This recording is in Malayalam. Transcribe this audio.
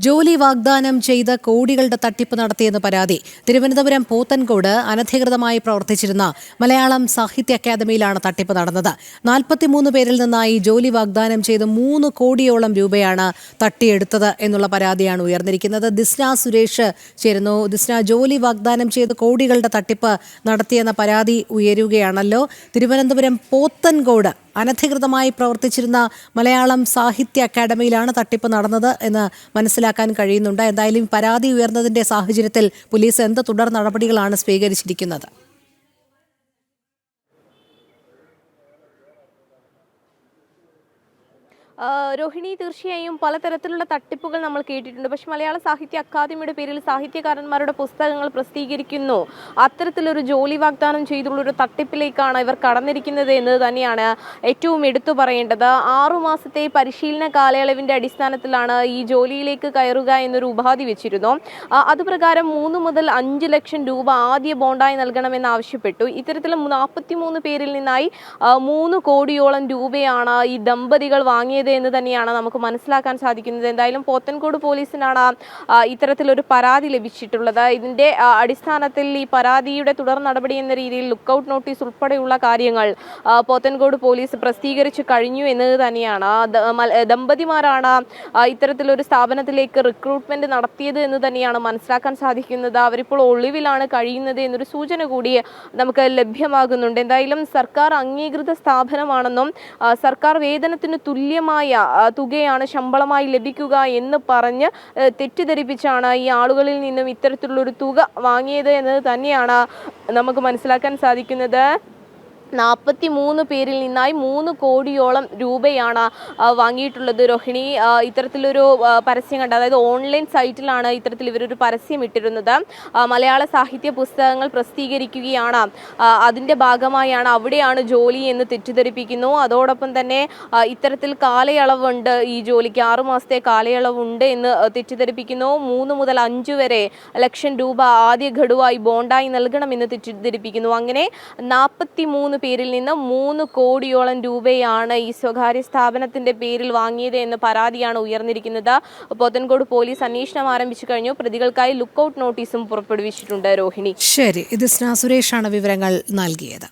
ജോലി വാഗ്ദാനം ചെയ്ത് കോടികളുടെ തട്ടിപ്പ് നടത്തിയെന്ന് പരാതി. തിരുവനന്തപുരം പോത്തൻകോട് അനധികൃതമായി പ്രവർത്തിച്ചിരുന്ന മലയാളം സാഹിത്യ അക്കാദമിയിലാണ് തട്ടിപ്പ് നടന്നത്. 43 പേരിൽ നിന്നായി ജോലി വാഗ്ദാനം ചെയ്ത് 3 കോടിയോളം രൂപയാണ് തട്ടിയെടുത്തത് എന്നുള്ള പരാതിയാണ് ഉയർന്നിരിക്കുന്നത്. ദിസ്ന സുരേഷ് ചേരുന്നു. ദിസ്ന, ജോലി വാഗ്ദാനം ചെയ്ത് കോടികളുടെ തട്ടിപ്പ് നടത്തിയെന്ന പരാതി ഉയരുകയാണല്ലോ. തിരുവനന്തപുരം പോത്തൻകോട് അനധികൃതമായി പ്രവർത്തിച്ചിരുന്ന മലയാളം സാഹിത്യ അക്കാദമിയിലാണ് തട്ടിപ്പ് നടന്നത് എന്ന് മനസ്സിലാക്കാൻ കഴിയുന്നുണ്ട്. എന്തായാലും പരാതി ഉയർന്നതിന്റെ സാഹചര്യത്തിൽ പോലീസ് എന്ത് തുടർ നടപടികളാണ് സ്വീകരിച്ചിരിക്കുന്നത്? രോഹിണി, തീർച്ചയായും പലതരത്തിലുള്ള തട്ടിപ്പുകൾ നമ്മൾ കേട്ടിട്ടുണ്ട്. പക്ഷെ മലയാള സാഹിത്യ അക്കാദമിയുടെ പേരിൽ സാഹിത്യകാരന്മാരുടെ പുസ്തകങ്ങൾ പ്രസിദ്ധീകരിക്കുന്നു, അത്തരത്തിലൊരു ജോലി വാഗ്ദാനം ചെയ്തുള്ളൊരു തട്ടിപ്പിലേക്കാണ് ഇവർ കടന്നിരിക്കുന്നത് എന്നത് തന്നെയാണ് ഏറ്റവും എടുത്തു പറയേണ്ടത്. 6 മാസത്തെ പരിശീലന കാലയളവിൻ്റെ അടിസ്ഥാനത്തിലാണ് ഈ ജോലിയിലേക്ക് കയറുക എന്നൊരു ഉപാധി വെച്ചിരുന്നു. അതുപ്രകാരം 3 മുതൽ 5 ലക്ഷം രൂപ ആദ്യ ബോണ്ടായി നൽകണമെന്ന് ആവശ്യപ്പെട്ടു. ഇത്തരത്തിൽ 43 പേരിൽ നിന്നായി 3 കോടിയോളം രൂപയാണ് ഈ ദമ്പതികൾ വാങ്ങിയത് എന്ന് തന്നെയാണ് നമുക്ക് മനസ്സിലാക്കാൻ സാധിക്കുന്നത്. എന്തായാലും പോത്തൻകോട് പോലീസിനാണ് ഇത്തരത്തിലൊരു പരാതി ലഭിച്ചിട്ടുള്ളത്. ഇതിന്റെ അടിസ്ഥാനത്തിൽ ഈ പരാതിയുടെ തുടർ നടപടി എന്ന രീതിയിൽ ലുക്കൌട്ട് നോട്ടീസ് ഉൾപ്പെടെയുള്ള കാര്യങ്ങൾ പോത്തൻകോട് പോലീസ് പ്രസിദ്ധീകരിച്ചു കഴിഞ്ഞു എന്നത് തന്നെയാണ്. ദമ്പതിമാരാണ് ഇത്തരത്തിലൊരു സ്ഥാപനത്തിലേക്ക് റിക്രൂട്ട്മെന്റ് നടത്തിയത് എന്ന് തന്നെയാണ് മനസ്സിലാക്കാൻ സാധിക്കുന്നത്. അവരിപ്പോൾ ഒളിവിലാണ് കഴിയുന്നത് എന്നൊരു സൂചന കൂടി നമുക്ക് ലഭ്യമാകുന്നുണ്ട്. എന്തായാലും സർക്കാർ അംഗീകൃത സ്ഥാപനമാണെന്നും സർക്കാർ വേതനത്തിന് തുല്യമായ തുകയാണ് ശമ്പളമായി ലഭിക്കുക എന്ന് പറഞ്ഞ് തെറ്റിദ്ധരിപ്പിച്ചാണ് ഈ ആളുകളിൽ നിന്നും ഇത്തരത്തിലുള്ളൊരു തുക വാങ്ങിയത് എന്നത് തന്നെയാണ് നമുക്ക് മനസ്സിലാക്കാൻ സാധിക്കുന്നത്. 43 പേരിൽ നിന്നായി 3 കോടിയോളം രൂപയാണ് വാങ്ങിയിട്ടുള്ളത്. രോഹിണി, ഇത്തരത്തിലൊരു പരസ്യം കണ്ട, അതായത് ഓൺലൈൻ സൈറ്റിലാണ് ഇത്തരത്തിൽ ഇവരൊരു പരസ്യം ഇട്ടിരുന്നത്. മലയാള സാഹിത്യ പുസ്തകങ്ങൾ പ്രസിദ്ധീകരിക്കുകയാണ്, അതിൻ്റെ ഭാഗമായാണ്, അവിടെയാണ് ജോലി എന്ന് തെറ്റിദ്ധരിപ്പിക്കുന്നു. അതോടൊപ്പം തന്നെ ഇത്തരത്തിൽ കാലയളവുണ്ട്, ഈ ജോലിക്ക് 6 മാസത്തെ കാലയളവുണ്ട് എന്ന് തെറ്റിദ്ധരിപ്പിക്കുന്നു. 3 മുതൽ 5 വരെ ലക്ഷം രൂപ ആദ്യ ഘടുവായി ബോണ്ടായി നൽകണമെന്ന് തെറ്റിദ്ധരിപ്പിക്കുന്നു. അങ്ങനെ 43 പേരിൽ നിന്ന് 3 കോടിയോളം രൂപയാണ് ഈ സ്വകാര്യ സ്ഥാപനത്തിന്റെ പേരിൽ വാങ്ങിയത് എന്ന പരാതിയാണ് ഉയർന്നിരിക്കുന്നത്. പോത്തൻകോട് പോലീസ് അന്വേഷണം ആരംഭിച്ചു കഴിഞ്ഞു. പ്രതികൾക്കായി ലുക്കൌട്ട് നോട്ടീസും പുറപ്പെടുവിച്ചിട്ടുണ്ട്. രോഹിണി, ശരി, ദിസ്ന സുരേഷാണ് വിവരങ്ങൾ നൽകിയത്.